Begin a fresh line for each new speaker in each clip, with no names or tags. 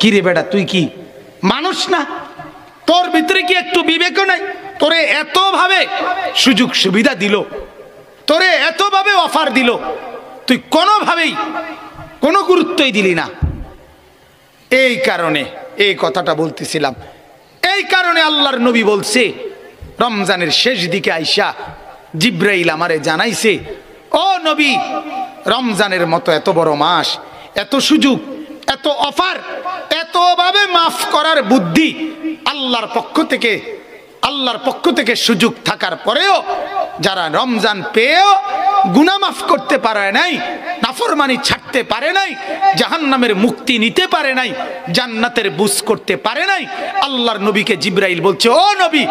কি রে বেটা, তুই কি মানুষ না? তোর ভিতরে কি একটু বিবেক নাই? তোরে এতভাবে সুযোগ সুবিধা দিল, তোরে এতভাবে অফার দিল, তুই কোনোভাবেই কোনো গুরুত্বই দিলি না। এই কারণে এই কথাটা বলতেছিলাম। এই কারণে আল্লাহর নবী বলছে, রমজানের শেষ দিকে আইসা জিব্রাইল আমারে জানাইছে, ও নবী, রমজানের মতো এত বড় মাস, এত সুযোগ, এত অফার, এতভাবে মাফ করার বুদ্ধি আল্লাহর পক্ষ থেকে সুযোগ থাকার পরেও যারা রমজান পেয়েও গুনাহ মাফ করতে পারে নাই, নাফরমানি ছাড়তে পারে নাই, জাহান্নামের মুক্তি নিতে পারে নাই, জান্নাতের বুঝ করতে পারে নাই, আল্লাহর নবীকে জিব্রাইল বলছে, ও নবী,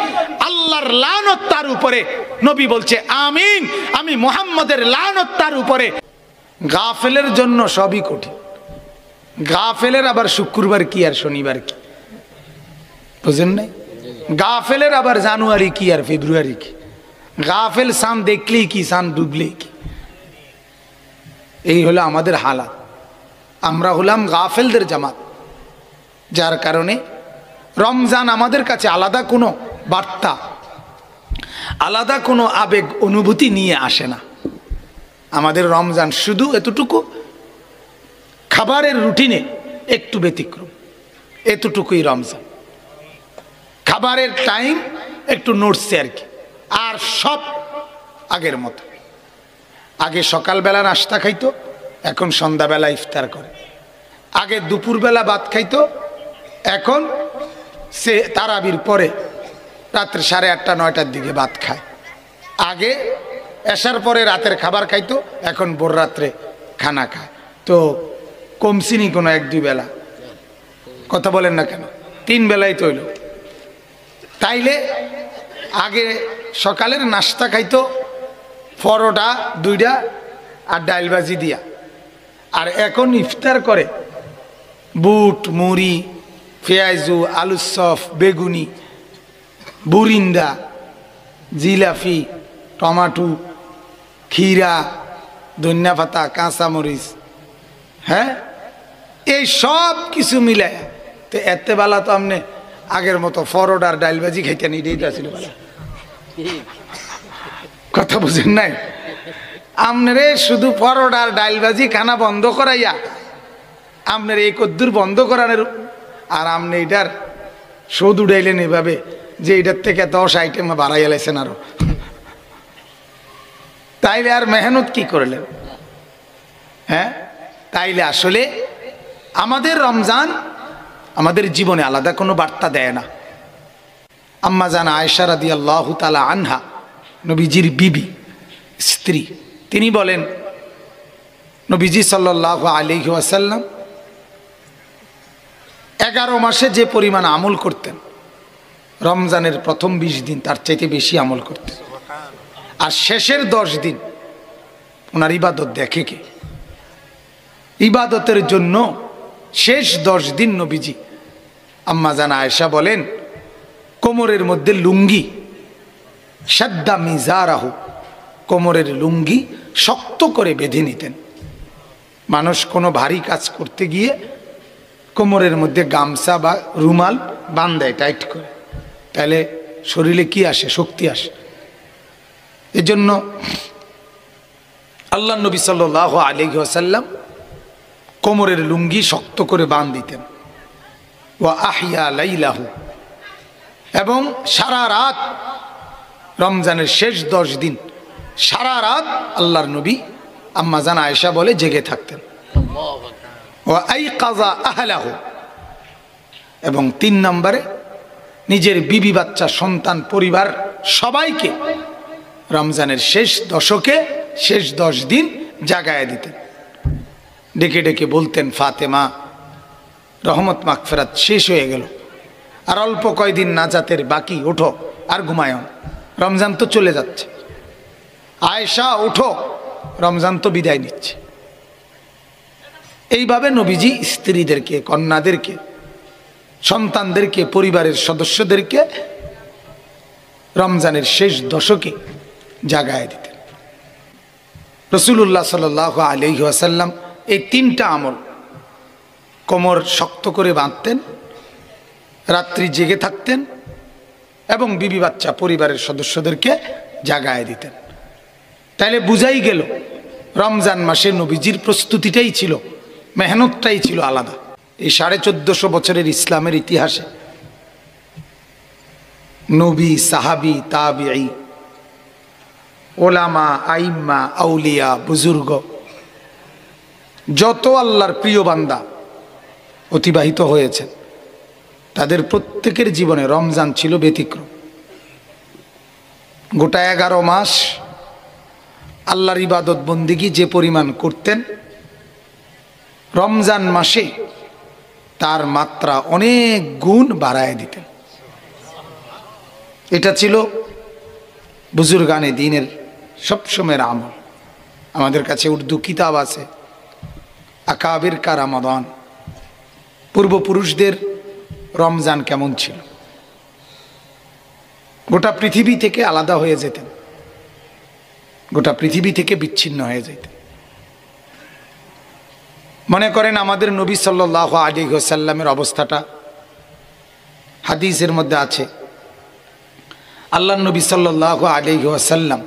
আল্লাহর লানত তার উপরে। নবী বলছে, আমিন, আমি মুহাম্মদের লানত তার উপরে। গাফেলের জন্য সবই কঠিন। গাফেলের আবার শুক্রবার কি আর শনিবার কি, বুঝেন নাই? গাফেলের আবার জানুয়ারি কি আর ফেব্রুয়ারি কি। গাফেল সান দেখলেই কি, সান ডুবলেই কি। এই হলো আমাদের হালাত। আমরা হলাম গাফেলদের জামাত, যার কারণে রমজান আমাদের কাছে আলাদা কোনো বার্তা, আলাদা কোনো আবেগ অনুভূতি নিয়ে আসে না। আমাদের রমজান শুধু এতটুকু, খাবারের রুটিনে একটু ব্যতিক্রম, এতটুকুই রমজান। খাবারের টাইম একটু নড়ছে আর কি, আর সব আগের মতো। আগে সকালবেলা নাস্তা খাইতো, এখন সন্ধ্যাবেলা ইফতার করে। আগে দুপুরবেলা ভাত খাইতো, এখন সে তারাবির পরে রাত্রে 8:30 9টার দিকে ভাত খায়। আগে এশার পরে রাতের খাবার খাইতো, এখন ভোর রাত্রে খানা খায়। তো কমছিনি কোনো 1-2 বেলা? কথা বলেন না কেন? 3 বেলাই তো হইল। তাইলে আগে সকালের নাস্তা খাইতো পরোটা 2টা আর ডাইল ভাজি দিয়া, আর এখন ইফতার করে বুট, মুড়ি, পেঁয়াজু, আলুর চপ, বেগুনি, বুরিন্দা, জিলাপি, টমাটো, ক্ষীরা, ধনিয়া পাতা, কাঁচামরিচ, হ্যাঁ, এই সব কিছু মিলায়। তো এতে বেলা তো আপনি আগের মতো পরোটা আর ডাইল ভাজি খাইতেন, এটাই তো ছিল বেলা। কথা বুঝেন নাই? আপনারে শুধু পরোটা আর ডাইল ভাজি খানা বন্ধ করাইয়া আপনার এই কদ্দুর বন্ধ করানোর, আর আপনি এটার শোধ উড়াইলেন এভাবে যে এটার থেকে 10 আইটেম বাড়াই এলাইছেন আরো। তাইলে আর মেহনত কি করলেন? হ্যাঁ, তাইলে আসলে আমাদের রমজান আমাদের জীবনে আলাদা কোনো বার্তা দেয় না। আম্মা জান আয়েশা রাদিয়াল্লাহু তাআলা আনহা, নবীজির বিবি, স্ত্রী, তিনি বলেন, নবীজি সাল্লাল্লাহু আলাইহি ওয়াসাল্লাম 11 মাসে যে পরিমাণ আমল করতেন, রমজানের প্রথম 20 দিন তার চাইতে বেশি আমল করতেন। আর শেষের 10 দিন ওনার ইবাদত দেখে কে? ইবাদতের জন্য শেষ 10 দিন নবীজি, আম্মা জান আয়েশা বলেন, কোমরের মধ্যে লুঙ্গি, শাদ্দা মিজারাহু, কোমরের লুঙ্গি শক্ত করে বেঁধে নিতেন। মানুষ কোনো ভারী কাজ করতে গিয়ে কোমরের মধ্যে গামছা বা রুমাল বাঁধায় টাইট করে, তাহলে শরীরে কি আসে? শক্তি আসে। এজন্য আল্লাহ নবী সাল্লাল্লাহু আলাইহি ওয়াসাল্লাম কোমরের লুঙ্গি শক্ত করে বাঁধ দিতেন। ওয়া আহিয়া লাইলাহু, এবং সারা রাত, রমজানের শেষ 10 দিন সারা রাত আল্লাহর নবী, আম্মা জান আয়েশা বলে, জেগে থাকতেন। ওয়া আইকাযা আহলাহু, এবং 3 নম্বরে নিজের বিবি, বাচ্চা, সন্তান, পরিবার সবাইকে রমজানের শেষ দশকে, শেষ 10 দিন জাগায় দিতেন। ডেকে ডেকে বলতেন, ফাতেমা, রহমত মাগফিরাত শেষ হয়ে গেল, আর অল্প কয়দিন নাজাতের বাকি, ওঠো আর ঘুমায়, রমজান তো চলে যাচ্ছে। আয়েশা, ওঠো, রমজান তো বিদায় নিচ্ছে। এইভাবে নবীজি স্ত্রীদেরকে, কন্যাদেরকে, সন্তানদেরকে, পরিবারের সদস্যদেরকে রমজানের শেষ দশকে জাগায় দিতেন। রাসূলুল্লাহ সাল্লাল্লাহু আলাইহি ওয়াসাল্লাম এই 3টা আমল কোমর শক্ত করে বাঁধতেন, রাত্রি জেগে থাকতেন এবং বিবি বাচ্চা পরিবারের সদস্যদেরকে জাগায় দিতেন। তাইলে বুঝাই গেল রমজান মাসে নবীজির প্রস্তুতিটাই ছিল, মেহনতটাই ছিল আলাদা। এই 1450 বছরের ইসলামের ইতিহাসে নবী, সাহাবি, তাবিঈ, ওলামা, আইম্মা, আউলিয়া, বুজুর্গ, যত আল্লাহর প্রিয় বান্দা অতিবাহিত হয়েছেন, তাদের প্রত্যেকের জীবনে রমজান ছিল ব্যতিক্রম। গোটা 11 মাস আল্লাহর ইবাদত বন্দিগি যে পরিমাণ করতেন, রমজান মাসে তার মাত্রা অনেক গুণ বাড়ায় দিতেন। এটা ছিল বুজুর্গানে দ্বীনের সবসময়ের আমল। আমাদের কাছে উর্দু কিতাব আছে, আকাবির কা রমাদান, পূর্বপুরুষদের রমজান কেমন ছিল। গোটা পৃথিবী থেকে আলাদা হয়ে যেতেন, গোটা পৃথিবী থেকে বিচ্ছিন্ন হয়ে যেতেন। মনে করেন আমাদের নবী সাল্লাল্লাহু আলাইহি ওয়াসাল্লামের অবস্থাটা হাদিসের মধ্যে আছে। আল্লাহর নবী সাল্লাল্লাহু আলাইহি ওয়াসাল্লাম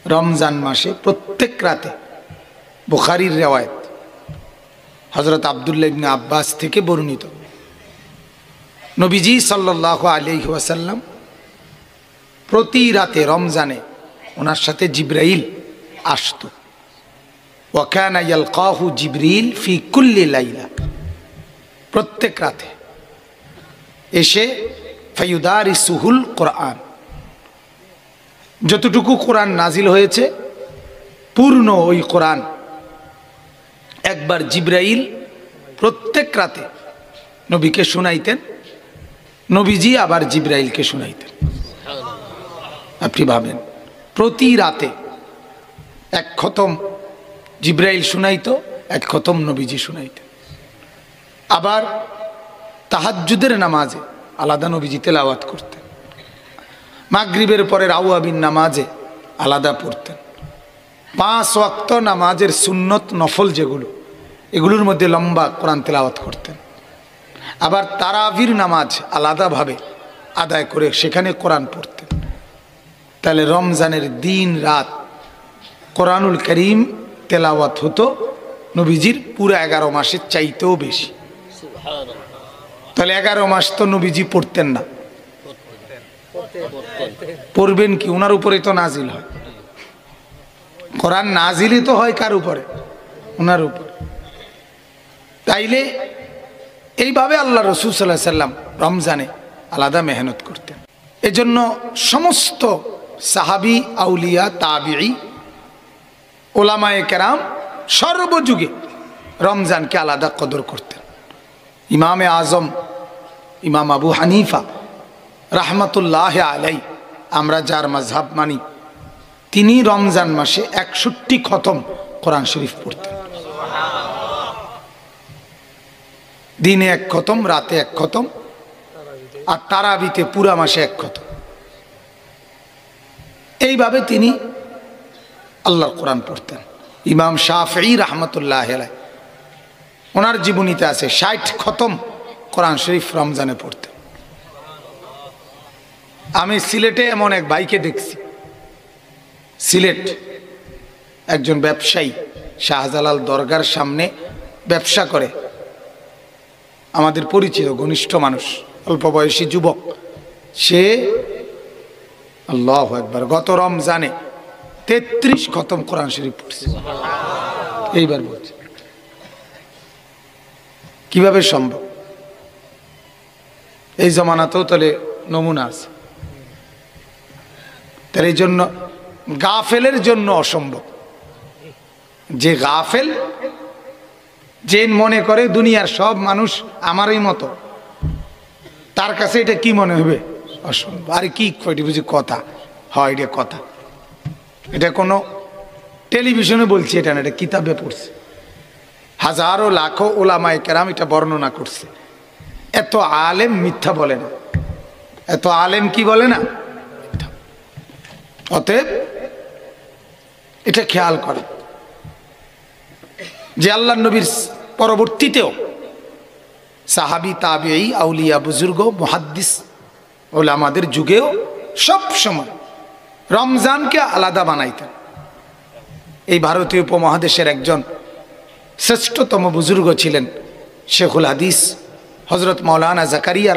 রমজান মাসে প্রত্যেক রাতে, বুখারীর রিওয়ায়াত, হযরত আব্দুল্লাহ ইবনে আব্বাস থেকে বর্ণিত, নবীজি সাল্লাল্লাহু আলাইহি ওয়াসাল্লাম প্রতি রাতে রমজানে ওনার সাথে জিবরাইল আসতো। ওয়া কানা ইয়ালকাহু জিবরিল ফি কুল্লি লাইলা, প্রত্যেক রাতে এসে ফায়ুদারিসুহুল কোরআন, যতটুকু কোরআন নাজিল হয়েছে পূর্ণ ওই কোরআন একবার জিবরাইল প্রত্যেক রাতে নবীকে শুনাইতেন, নবীজি আবার জিবরাইলকে শুনাইতেন। আপনি ভাবেন, প্রতি রাতে এক খতম জিবরাইল শুনাইতো, এক খতম নবীজি শুনাইতেন। আবার তাহাজ্জুদের নামাজে আলাদা নবীজি তেলাওয়াত করতেন, মাগরিবের পরের আওয়াবিন নামাজে আলাদা পড়তেন, 5 ওয়াক্ত নামাজের সুন্নত নফল যেগুলো, এগুলোর মধ্যে লম্বা কোরআন তেলাওয়াত করতেন। আবার তারাবির নামাজ আলাদাভাবে আদায় করে সেখানে কোরআন পড়তেন। তাহলে রমজানের দিন রাত কোরআনুল করিম তেলাওয়াত হতো নবীজির পুরো 11 মাসের চাইতেও বেশি। তাহলে 11 মাস তো নবীজি পড়তেন না, পড়বেন কি? ওনার উপরে তো নাজিল হয় কোরআন, নাজিলই তো হয় কার উপরে? ওনার উপর। তাইলে এইভাবে আল্লাহ রাসূল সাল্লাল্লাহু আলাইহি সাল্লাম রমজানে আলাদা মেহনত করতেন। এজন্য সমস্ত সাহাবী, আউলিয়া, তাবিঈ, ওলামায়ে কেরাম সর্বযুগে রমজানকে আলাদা কদর করতেন। ইমামে আজম ইমাম আবু হানিফা রাহমাতুল্লাহ আলাইহি, আমরা যার মাযহাব মানি, তিনি রমজান মাসে 61 খতম কোরআন শরীফ পড়তেন। দিনে 1 খতম, রাতে 1 খতম, আর তারাবিতে পুরা মাসে 1 খতম। এইভাবে তিনি আল্লাহর কোরআন পড়তেন। ইমাম শাফিঈ রাহমাতুল্লাহ আলাইহি, ওনার জীবনীতে আছে 60 খতম কোরআন শরীফ রমজানে পড়তেন। আমি সিলেটে এমন এক ভাইকে দেখছি, সিলেট একজন ব্যবসায়ী, শাহজালাল দরগার সামনে ব্যবসা করে, আমাদের পরিচিত ঘনিষ্ঠ মানুষ, অল্প বয়সী যুবক। সে আল্লাহু আকবার গত রমজানে 33 খতম কোরআন শরীফ পড়ছে। এইবার বলছে কিভাবে সম্ভব? এই জমানাতেও তাহলে নমুনা আছে। তার এই জন্য গাফেলের জন্য অসম্ভব। যে গাফেল, যে মনে করে দুনিয়ার সব মানুষ আমারই মতো, তার কাছে এটা কি মনে হবে? অসম্ভব। আরে কি কয়টি বুঝি কথা হয়, এটা কথা, এটা কোনো টেলিভিশনে বলছি এটা না, এটা কিতাবে পড়ছে। হাজারো লাখো ওলামায়ে কেরাম এটা বর্ণনা করছে। এত আলেম মিথ্যা বলে না, এত আলেম কি বলে না? অতএব এটা খেয়াল করে যে আল্লাহর নবীর পরবর্তীতেও সাহাবি, তাবেঈ, আউলিয়া, বুজুর্গ, মুহাদ্দিস ওলামাদের যুগেও সব সময় রমজানকে আলাদা বানাইতেন। এই ভারতীয় উপমহাদেশের একজন শ্রেষ্ঠতম বুজুর্গ ছিলেন শেখুল হাদিস হজরত মৌলানা জাকারিয়া